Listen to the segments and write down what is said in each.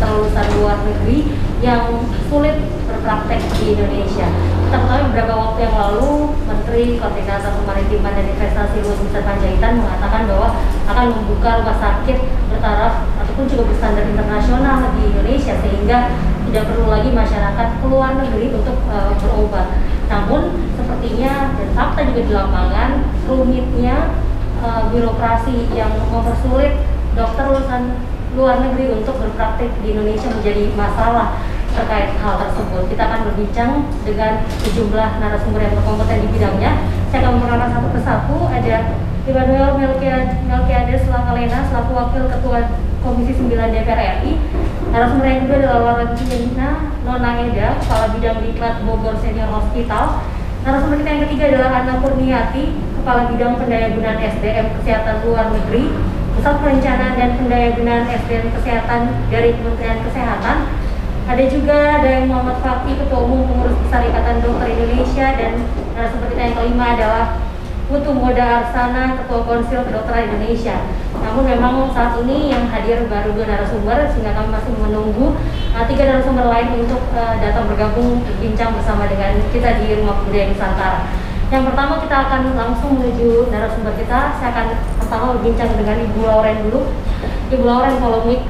dokter lulusan luar negeri yang sulit berpraktek di Indonesia. Kita ketahui beberapa waktu yang lalu Menteri Koordinator Kemaritiman dan Investasi Luhut Binsar Panjaitan mengatakan bahwa akan membuka rumah sakit bertaraf ataupun juga berstandar internasional di Indonesia, sehingga tidak perlu lagi masyarakat keluar negeri untuk berobat. Namun sepertinya dan fakta juga di lapangan, rumitnya birokrasi yang mempersulit dokter lulusan luar negeri untuk berpraktik di Indonesia menjadi masalah terkait hal tersebut. Kita akan berbincang dengan sejumlah narasumber yang berkompeten di bidangnya. Saya akan memperkenalkan satu persatu. Ada Immanuel Melkiades Lakalena selaku Wakil Ketua Komisi 9 DPR RI. Narasumber yang kedua adalah Laurentina Nona Eda, Kepala Bidang Diklat Bogor Senior Hospital. Narasumber kita yang ketiga adalah Anna Kurniati, Kepala Bidang Pendayagunaan SDM Kesehatan Luar Negeri, Pusat Perencanaan dan Pendayagunaan SDM Kesehatan dari Kementerian Kesehatan. Ada juga Dayang Muhammad Fakih, Ketua Umum Pengurus Besar Ikatan Dokter Indonesia, dan narasumber kita yang kelima adalah Putu Moda Arsana, Ketua Konsil Kedokteran Indonesia. Namun memang saat ini yang hadir baru 2 narasumber, sehingga kami masih menunggu 3 narasumber lain untuk datang bergabung berbincang bersama dengan kita di Rumah Budaya Nusantara. Yang pertama kita akan langsung menuju narasumber kita. Saya akan pertama berbincang dengan Ibu Lauren dulu. Ibu Lauren, polemik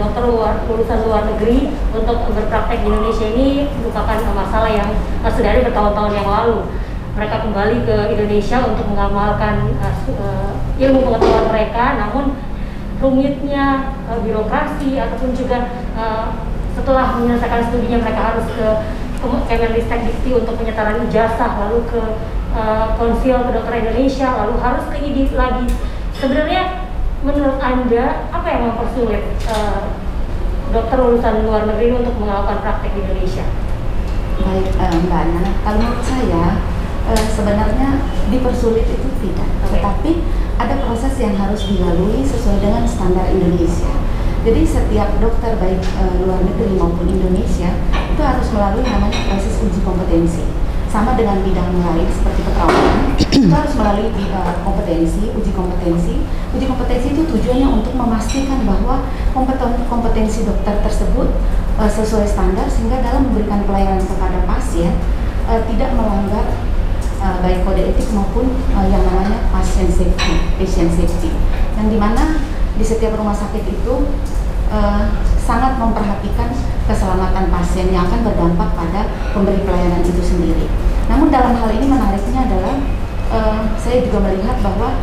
dokter lulusan luar negeri untuk berpraktek di Indonesia ini merupakan masalah yang sudah ada bertahun-tahun yang lalu. Mereka kembali ke Indonesia untuk mengamalkan ilmu pengetahuan mereka, namun rumitnya birokrasi ataupun juga setelah menyelesaikan studinya mereka harus ke Kemenristek Dikti untuk penyetaran ijazah, lalu ke Konsil Kedokteran Indonesia, lalu harus ke IDIF lagi. Sebenarnya menurut Anda apa yang mempersulit dokter lulusan luar negeri untuk melakukan praktek di Indonesia? Baik, Mbak Ana, kalau menurut saya sebenarnya dipersulit itu tidak, tetapi ada proses yang harus dilalui sesuai dengan standar Indonesia. Jadi setiap dokter baik luar negeri maupun Indonesia itu harus melalui namanya proses uji kompetensi. Sama dengan bidang lain seperti keperawatan, itu harus melalui uji kompetensi. Uji kompetensi itu tujuannya untuk memastikan bahwa kompetensi dokter tersebut sesuai standar, sehingga dalam memberikan pelayanan kepada pasien tidak melanggar baik kode etik maupun yang namanya patient safety, yang dimana di setiap rumah sakit itu sangat memperhatikan keselamatan pasien yang akan berdampak pada pemberi pelayanan itu sendiri. Namun dalam hal ini menariknya adalah saya juga melihat bahwa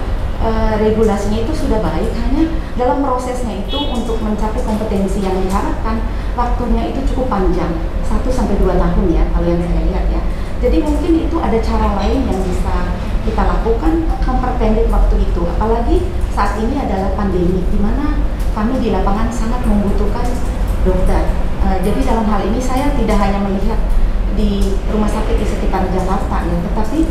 regulasinya itu sudah baik, hanya dalam prosesnya itu untuk mencapai kompetensi yang diharapkan waktunya itu cukup panjang, 1-2 tahun ya kalau yang saya lihat ya. Jadi mungkin itu ada cara lain yang bisa kita lakukan memperpendek waktu itu, apalagi saat ini adalah pandemi di mana kami di lapangan sangat membutuhkan dokter. Jadi dalam hal ini saya tidak hanya melihat di rumah sakit di sekitar Jakarta ya, tetapi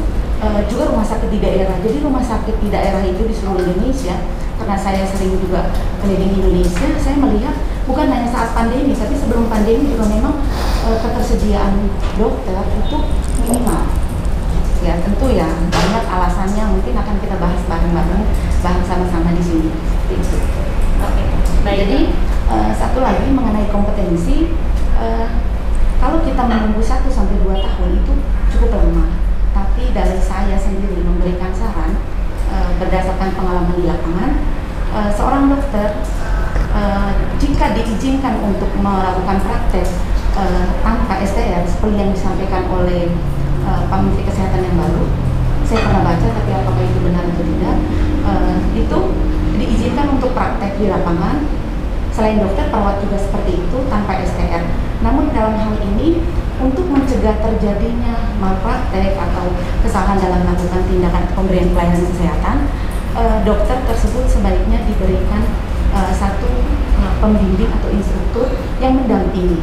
juga rumah sakit di daerah. Jadi rumah sakit di daerah itu di seluruh Indonesia, karena saya sering juga keliling Indonesia, saya melihat bukan hanya saat pandemi, tapi sebelum pandemi juga memang ketersediaan dokter itu minimal. Ya tentu ya banyak alasannya, mungkin akan kita bahas bareng-bareng, bahas sama-sama di sini. Itu. Oke. Baik. Jadi satu lagi mengenai kompetensi, kalau kita menunggu 1-2 tahun itu cukup lama. Tapi dari saya sendiri memberikan saran berdasarkan pengalaman di lapangan, seorang dokter jika diizinkan untuk melakukan praktek tanpa STR seperti yang disampaikan oleh Pak Menteri Kesehatan yang baru, saya pernah baca tapi apakah itu benar atau tidak, itu diizinkan untuk praktek di lapangan. Selain dokter, perawat juga seperti itu tanpa STR. Namun dalam hal ini untuk mencegah terjadinya malpraktek atau kesalahan dalam melakukan tindakan pemberian pelayanan kesehatan, dokter tersebut sebaiknya diberikan satu pembimbing atau instruktur yang mendampingi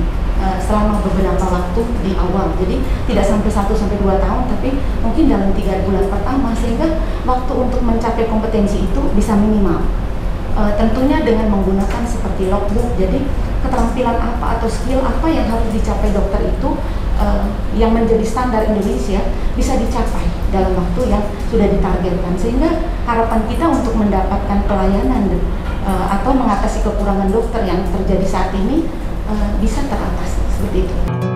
selama beberapa waktu di awal. Jadi tidak sampai 1-2 tahun, tapi mungkin dalam 3 bulan pertama, sehingga waktu untuk mencapai kompetensi itu bisa minimal. Tentunya dengan menggunakan seperti logbook, jadi keterampilan apa atau skill apa yang harus dicapai dokter itu yang menjadi standar Indonesia bisa dicapai dalam waktu yang sudah ditargetkan, sehingga harapan kita untuk mendapatkan pelayanan atau mengatasi kekurangan dokter yang terjadi saat ini bisa teratasi seperti itu.